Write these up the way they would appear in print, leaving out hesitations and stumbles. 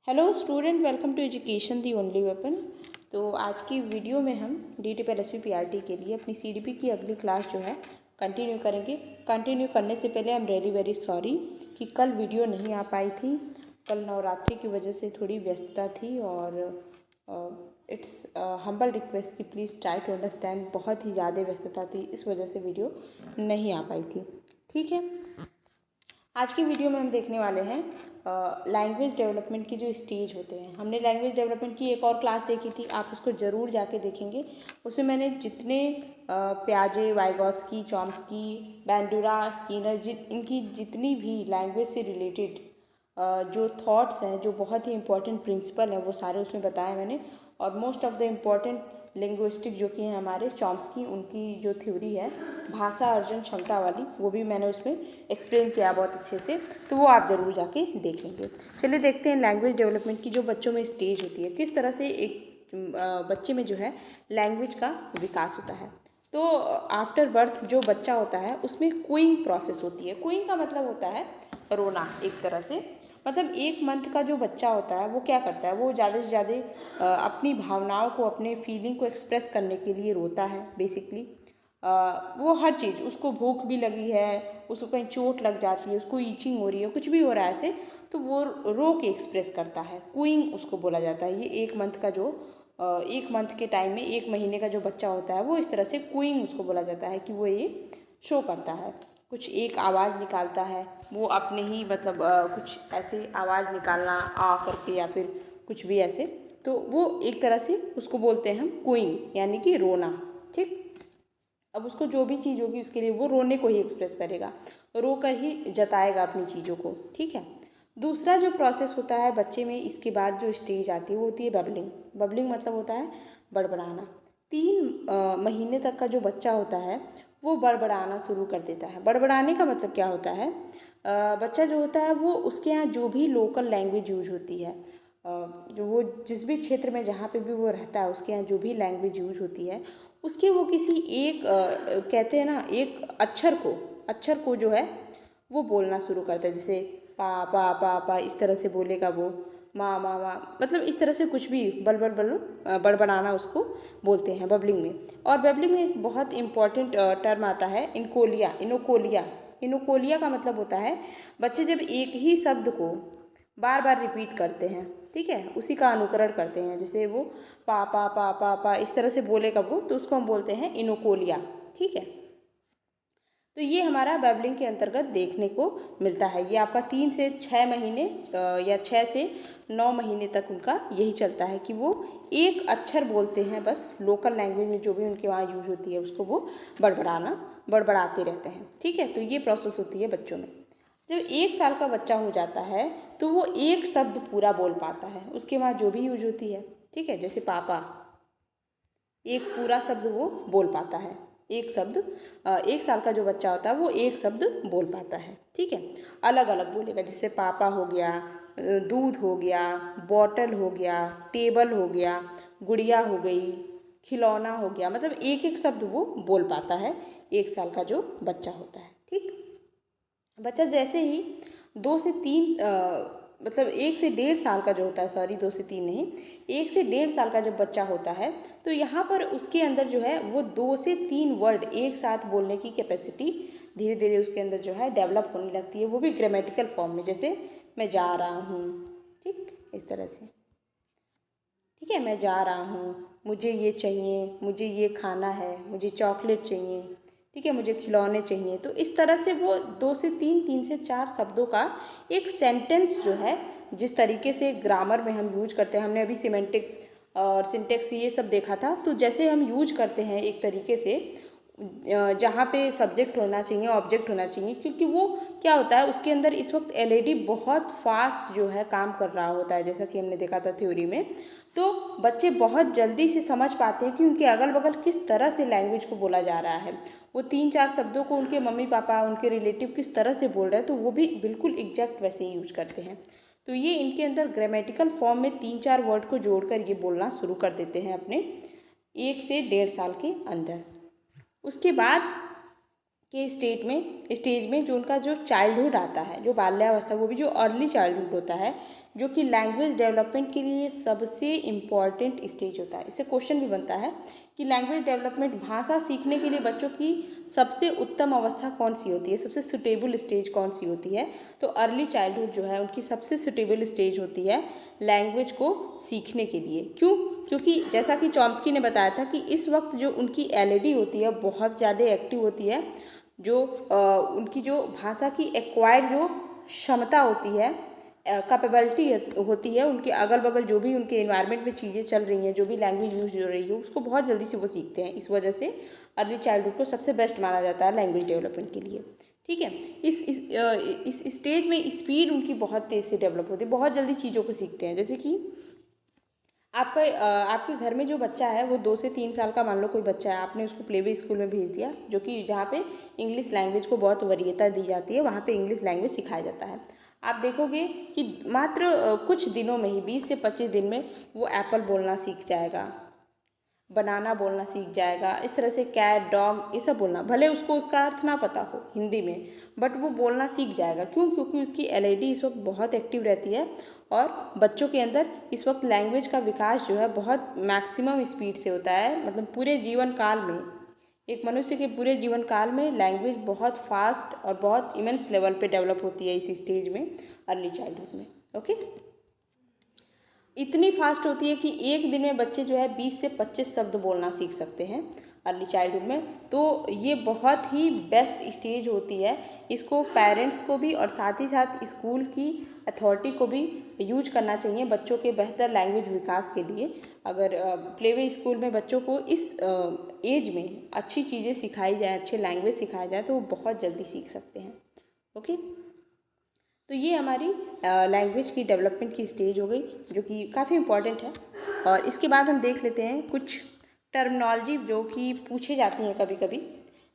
Hello student, welcome to education the only weapon. तो आज की वीडियो में हम DTPL-SP PRT के लिए अपनी CDP की अगली क्लास जो है कंटिन्यू करेंगे। कंटिन्यू करने से पहले आई एम वेरी सॉरी कि कल वीडियो नहीं आ पाई थी। कल नवरात्रि की वजह से थोड़ी व्यस्तता थी और इट्स हम्बल रिक्वेस्ट कि प्लीज़ ट्राई टू अंडरस्टैंड। बहुत ही ज़्यादा व्यस्तता थी, इस वजह से वीडियो नहीं आ पाई थी। ठीक है, आज की वीडियो में हम देखने वाले हैं लैंग्वेज डेवलपमेंट की जो स्टेज होते हैं। हमने लैंग्वेज डेवलपमेंट की एक और क्लास देखी थी, आप उसको ज़रूर जाके देखेंगे। उसमें मैंने जितने प्याजे, वाइगॉत्स्की, चॉम्स्की, बैंडुरा, स्किनर, इनकी जितनी भी लैंग्वेज से रिलेटेड जो थॉट्स हैं, जो बहुत ही इंपॉर्टेंट प्रिंसिपल हैं, वो सारे उसमें बताए मैंने। और most of the important linguistic जो कि हैं हमारे चॉम्स्की, उनकी जो थ्योरी है भाषा अर्जन क्षमता वाली, वो भी मैंने उसमें एक्सप्लेन किया बहुत अच्छे से, तो वो आप ज़रूर जाके देख लेंगे। चलिए देखते हैं लैंग्वेज डेवलपमेंट की जो बच्चों में स्टेज होती है, किस तरह से एक बच्चे में जो है लैंग्वेज का विकास होता है। तो आफ्टर बर्थ जो बच्चा होता है उसमें कूइंग प्रोसेस होती है। कूइंग का मतलब होता है रोना एक तरह से। मतलब 1 मंथ का जो बच्चा होता है वो क्या करता है, वो ज़्यादा से ज़्यादा अपनी भावनाओं को, अपने फीलिंग को एक्सप्रेस करने के लिए रोता है बेसिकली। वो हर चीज़, उसको भूख भी लगी है, उसको कहीं चोट लग जाती है, उसको ईचिंग हो रही है, कुछ भी हो रहा है ऐसे, तो वो रो के एक्सप्रेस करता है। कूइंग उसको बोला जाता है। ये 1 मंथ का जो 1 मंथ के टाइम में 1 महीने का जो बच्चा होता है वो इस तरह से कूइंग उसको बोला जाता है कि वो ये शो करता है, कुछ एक आवाज़ निकालता है। वो अपने ही मतलब कुछ ऐसे आवाज़ निकालना आ करके या फिर कुछ भी ऐसे, तो वो एक तरह से उसको बोलते हैं हम कूइंग, यानी कि रोना। ठीक, अब उसको जो भी चीज़ होगी उसके लिए वो रोने को ही एक्सप्रेस करेगा, रो कर ही जताएगा अपनी चीज़ों को। ठीक है, दूसरा जो प्रोसेस होता है बच्चे में, इसके बाद जो स्टेज आती है वो होती है बबलिंग। बबलिंग मतलब होता है बड़बड़ाना। 3 महीने तक का जो बच्चा होता है वो बड़बड़ाना शुरू कर देता है। बड़बड़ाने का मतलब क्या होता है, बच्चा जो होता है वो, उसके यहाँ जो भी लोकल लैंग्वेज यूज होती है, जो वो जिस भी क्षेत्र में जहाँ पे भी वो रहता है उसके यहाँ जो भी लैंग्वेज यूज होती है, उसके वो किसी एक कहते हैं ना, एक अक्षर को जो है वो बोलना शुरू करता है। जैसे पा पा पा पा इस तरह से बोलेगा वो, माँ माँ माँ, मतलब इस तरह से कुछ भी बल बल बल बड़बड़ाना उसको बोलते हैं बबलिंग में। और बबलिंग में एक बहुत इंपॉर्टेंट टर्म आता है इनकोलिया। इनोकोलिया का मतलब होता है बच्चे जब एक ही शब्द को बार बार रिपीट करते हैं, ठीक है, उसी का अनुकरण करते हैं। जैसे वो पा पा पा पा पा इस तरह से बोलेगा वो, तो उसको हम बोलते हैं इनोकोलिया। ठीक है, तो ये हमारा बबलिंग के अंतर्गत देखने को मिलता है। ये आपका 3 से 6 महीने या 6 से 9 महीने तक उनका यही चलता है कि वो एक अक्षर बोलते हैं, बस लोकल लैंग्वेज में जो भी उनके वहाँ यूज होती है उसको वो बड़बड़ाते रहते हैं। ठीक है, तो ये प्रोसेस होती है बच्चों में। जब 1 साल का बच्चा हो जाता है तो वो एक शब्द पूरा बोल पाता है, उसके वहाँ जो भी यूज होती है। ठीक है, जैसे पापा, एक पूरा शब्द वो बोल पाता है। एक शब्द 1 साल का जो बच्चा होता है वो एक शब्द बोल पाता है। ठीक है, अलग अलग बोलेगा, जैसे पापा हो गया, दूध हो गया, बॉटल हो गया, टेबल हो गया, गुड़िया हो गई, खिलौना हो गया, मतलब एक एक शब्द वो बोल पाता है 1 साल का जो बच्चा होता है। ठीक, बच्चा जैसे ही 2 से 3 मतलब 1 से 1.5 साल का जो होता है, सॉरी 2 से 3 नहीं, 1 से 1.5 साल का जब बच्चा होता है तो यहाँ पर उसके अंदर जो है वो 2 से 3 वर्ड एक साथ बोलने की कैपेसिटी धीरे धीरे उसके अंदर जो है डेवलप होने लगती है, वो भी ग्रामेटिकल फॉर्म में। जैसे मैं जा रहा हूँ, ठीक, इस तरह से। ठीक है, मैं जा रहा हूँ, मुझे ये चाहिए, मुझे ये खाना है, मुझे चॉकलेट चाहिए, ठीक है, मुझे खिलौने चाहिए। तो इस तरह से वो 2 से 3, 3 से 4 शब्दों का एक सेंटेंस जो है, जिस तरीके से ग्रामर में हम यूज करते हैं, हमने अभी सिमेंटिक्स और सिंटेक्स ये सब देखा था, तो जैसे हम यूज करते हैं एक तरीके से जहाँ पे सब्जेक्ट होना चाहिए, ऑब्जेक्ट होना चाहिए, क्योंकि वो क्या होता है उसके अंदर इस वक्त एलईडी बहुत फास्ट जो है काम कर रहा होता है, जैसा कि हमने देखा था थ्योरी में। तो बच्चे बहुत जल्दी से समझ पाते हैं कि उनके अगल बगल किस तरह से लैंग्वेज को बोला जा रहा है। वो 3-4 शब्दों को उनके मम्मी पापा, उनके रिलेटिव किस तरह से बोल रहे हैं, तो वो भी बिल्कुल एग्जैक्ट वैसे ही यूज करते हैं। तो ये इनके अंदर ग्रामेटिकल फॉर्म में 3-4 वर्ड को जोड़कर ये बोलना शुरू कर देते हैं अपने 1 से 1.5 साल के अंदर। उसके बाद के स्टेज में जो उनका जो चाइल्डहुड आता है, जो बाल्यावस्था, वो भी जो अर्ली चाइल्डहुड होता है, जो कि लैंग्वेज डेवलपमेंट के लिए सबसे इम्पॉर्टेंट स्टेज होता है। इससे क्वेश्चन भी बनता है कि लैंग्वेज डेवलपमेंट, भाषा सीखने के लिए बच्चों की सबसे उत्तम अवस्था कौन सी होती है, सबसे सुटेबल स्टेज कौन सी होती है। तो अर्ली चाइल्डहुड जो है उनकी सबसे सुटेबल स्टेज होती है लैंग्वेज को सीखने के लिए। क्यों? क्योंकि जैसा कि चॉम्स्की ने बताया था कि इस वक्त जो उनकी एलईडी होती है बहुत ज़्यादा एक्टिव होती है, जो उनकी जो भाषा की एक्वायर्ड जो क्षमता होती है, कैपेबिलिटी होती है, उनके अगल बगल जो भी उनके इन्वायरमेंट में चीज़ें चल रही हैं, जो भी लैंग्वेज यूज हो रही है, उसको बहुत जल्दी से वो सीखते हैं। इस वजह से अर्ली चाइल्डहुड को सबसे बेस्ट माना जाता है लैंग्वेज डेवलपमेंट के लिए। ठीक है, इस स्टेज में स्पीड उनकी बहुत तेज़ से डेवलप होती है, बहुत जल्दी चीज़ों को सीखते हैं। जैसे कि आपके घर में जो बच्चा है वो 2 से 3 साल का, मान लो कोई बच्चा है, आपने उसको प्ले वे स्कूल में भेज दिया, जो कि जहाँ पे इंग्लिश लैंग्वेज को बहुत वरीयता दी जाती है, वहाँ पे इंग्लिश लैंग्वेज सिखाया जाता है। आप देखोगे कि मात्र कुछ दिनों में ही 20 से 25 दिन में वो एप्पल बोलना सीख जाएगा, बनाना बोलना सीख जाएगा, इस तरह से कैट, डॉग, ये सब बोलना, भले उसको उसका अर्थ ना पता हो हिंदी में, बट वो बोलना सीख जाएगा। क्यों? क्योंकि उसकी एलईडी इस वक्त बहुत एक्टिव रहती है और बच्चों के अंदर इस वक्त लैंग्वेज का विकास जो है बहुत मैक्सिमम स्पीड से होता है। मतलब पूरे जीवन काल में, एक मनुष्य के पूरे जीवन काल में लैंग्वेज बहुत फास्ट और बहुत इमेंस लेवल पे डेवलप होती है इस स्टेज में, अर्ली चाइल्डहुड में। ओके, इतनी फास्ट होती है कि एक दिन में बच्चे जो है 20 से 25 शब्द बोलना सीख सकते हैं अर्ली चाइल्डहुड में। तो ये बहुत ही बेस्ट स्टेज होती है। इसको पेरेंट्स को भी और साथ ही साथ स्कूल की अथॉरिटी को भी यूज करना चाहिए बच्चों के बेहतर लैंग्वेज विकास के लिए। अगर प्लेवे स्कूल में बच्चों को इस एज में अच्छी चीज़ें सिखाई जाए, अच्छे लैंग्वेज सिखाया जाए, तो वो बहुत जल्दी सीख सकते हैं। ओके, तो ये हमारी लैंग्वेज की डेवलपमेंट की स्टेज हो गई, जो कि काफ़ी इम्पॉर्टेंट है। और इसके बाद हम देख लेते हैं कुछ टर्मिनोलॉजी जो कि पूछे जाती हैं कभी कभी,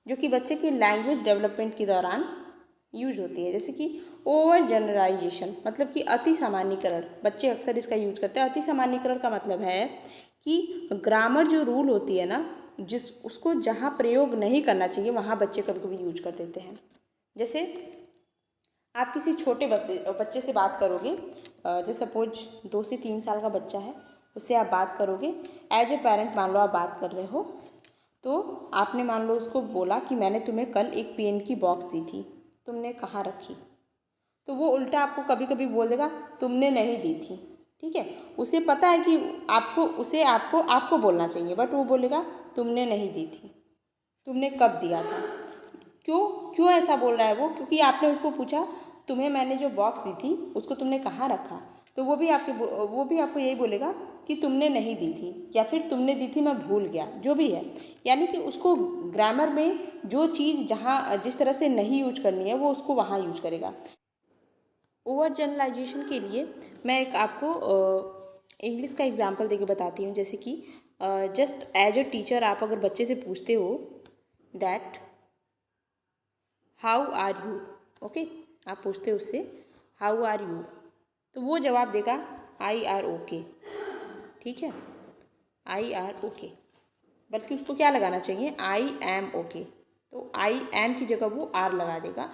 जो कि बच्चे के लैंग्वेज डेवलपमेंट के दौरान यूज होती है। जैसे कि ओवर जनरलाइजेशन, मतलब कि अति सामान्यकरण, बच्चे अक्सर इसका यूज करते हैं। अति सामान्यकरण का मतलब है कि ग्रामर जो रूल होती है ना, उसको जहाँ प्रयोग नहीं करना चाहिए वहाँ बच्चे कभी कभी यूज कर देते हैं। जैसे आप किसी छोटे बच्चे से बात करोगे, जैसे सपोज 2 से 3 साल का बच्चा है, उससे आप बात करोगे एज ए पेरेंट, मान लो आप बात कर रहे हो, तो आपने मान लो उसको बोला कि मैंने तुम्हें कल एक पेन की बॉक्स दी थी, तुमने कहाँ रखी? तो वो उल्टा आपको कभी कभी बोल देगा तुमने नहीं दी थी। ठीक है, उसे पता है कि आपको बोलना चाहिए, बट वो बोलेगा तुमने नहीं दी थी, तुमने कब दिया था। क्यों ऐसा बोल रहा है वो? क्योंकि आपने उसको पूछा तुम्हें मैंने जो बॉक्स दी थी उसको तुमने कहाँ रखा, तो वो भी आपको यही बोलेगा कि तुमने नहीं दी थी, या फिर तुमने दी थी मैं भूल गया, जो भी है। यानी कि उसको ग्रामर में जो चीज़ जहाँ जिस तरह से नहीं यूज करनी है वो उसको वहाँ यूज करेगा। ओवर जनरलाइजेशन के लिए मैं एक आपको इंग्लिश का एग्जाम्पल देके बताती हूँ। जैसे कि जस्ट एज अ टीचर आप अगर बच्चे से पूछते हो that how are you, okay, आप पूछते हो उससे हाउ आर यू, तो वो जवाब देगा आई आर ओके। ठीक है, आई आर ओके, बल्कि उसको क्या लगाना चाहिए, आई एम ओके। तो आई एम की जगह वो आर लगा देगा।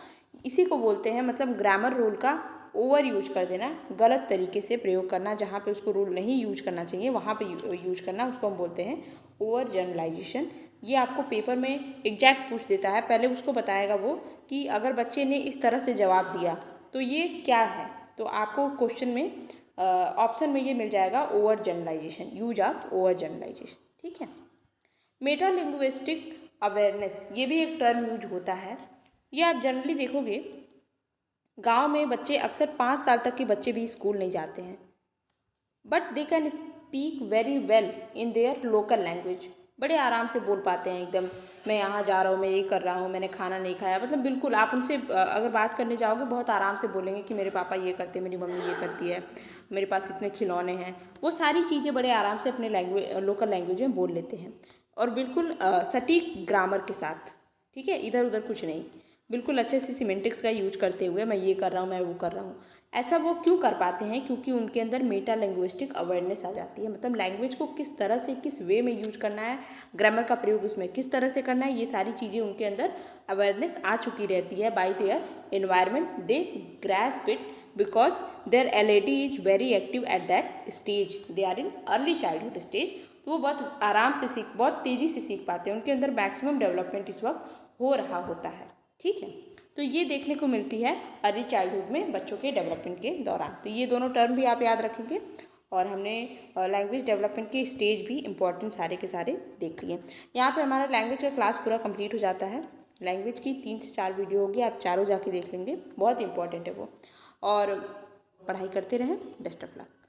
इसी को बोलते हैं, मतलब ग्रामर रूल का ओवर यूज कर देना, गलत तरीके से प्रयोग करना, जहाँ पे उसको रूल नहीं यूज करना चाहिए वहाँ पे यूज करना, उसको हम बोलते हैं ओवर जनरलाइजेशन। ये आपको पेपर में एग्जैक्ट पूछ देता है, पहले उसको बताएगा वो कि अगर बच्चे ने इस तरह से जवाब दिया तो ये क्या है, तो आपको क्वेश्चन में ऑप्शन में ये मिल जाएगा over generalization, use of over generalization. ठीक है, मेटा लिंग्विस्टिक अवेयरनेस, ये भी एक टर्म यूज होता है। ये आप जनरली देखोगे गांव में बच्चे अक्सर 5 साल तक के बच्चे भी स्कूल नहीं जाते हैं, but they can speak very well in their local language, बड़े आराम से बोल पाते हैं एकदम, मैं यहाँ जा रहा हूँ, मैं ये कर रहा हूँ, मैंने खाना नहीं खाया, मतलब बिल्कुल आप उनसे अगर बात करने जाओगे बहुत आराम से बोलेंगे कि मेरे पापा ये करते हैं, मेरी मम्मी ये करती है, मेरे पास इतने खिलौने हैं, वो सारी चीज़ें बड़े आराम से अपने लोकल लैंग्वेज में बोल लेते हैं, और बिल्कुल सटीक ग्रामर के साथ। ठीक है, इधर उधर कुछ नहीं, बिल्कुल अच्छे से सिमेंटिक्स का यूज करते हुए मैं ये कर रहा हूँ, मैं वो कर रहा हूँ। ऐसा वो क्यों कर पाते हैं? क्योंकि उनके अंदर मेटा लैंग्विस्टिक अवेयरनेस आ जाती है, मतलब लैंग्वेज को किस तरह से, किस वे में यूज करना है, ग्रामर का प्रयोग उसमें किस तरह से करना है, ये सारी चीज़ें उनके अंदर अवेयरनेस आ चुकी रहती है by their environment, they grasp it because their LAD is very active at that stage, they are in early childhood stage. तो वो बहुत आराम से बहुत तेज़ी से सीख पाते हैं, उनके अंदर मैक्सिमम डेवलपमेंट इस वक्त हो रहा होता है। ठीक है, तो ये देखने को मिलती है अर्ली चाइल्डहुड में बच्चों के डेवलपमेंट के दौरान। तो ये दोनों टर्म भी आप याद रखेंगे। और हमने लैंग्वेज डेवलपमेंट के स्टेज भी इंपॉर्टेंट सारे के सारे देख लिए। यहाँ पे हमारा लैंग्वेज का क्लास पूरा कंप्लीट हो जाता है। लैंग्वेज की 3 से 4 वीडियो होगी, आप चारों जाके देख लेंगे, बहुत इंपॉर्टेंट है वो। और पढ़ाई करते रहें। Best of luck.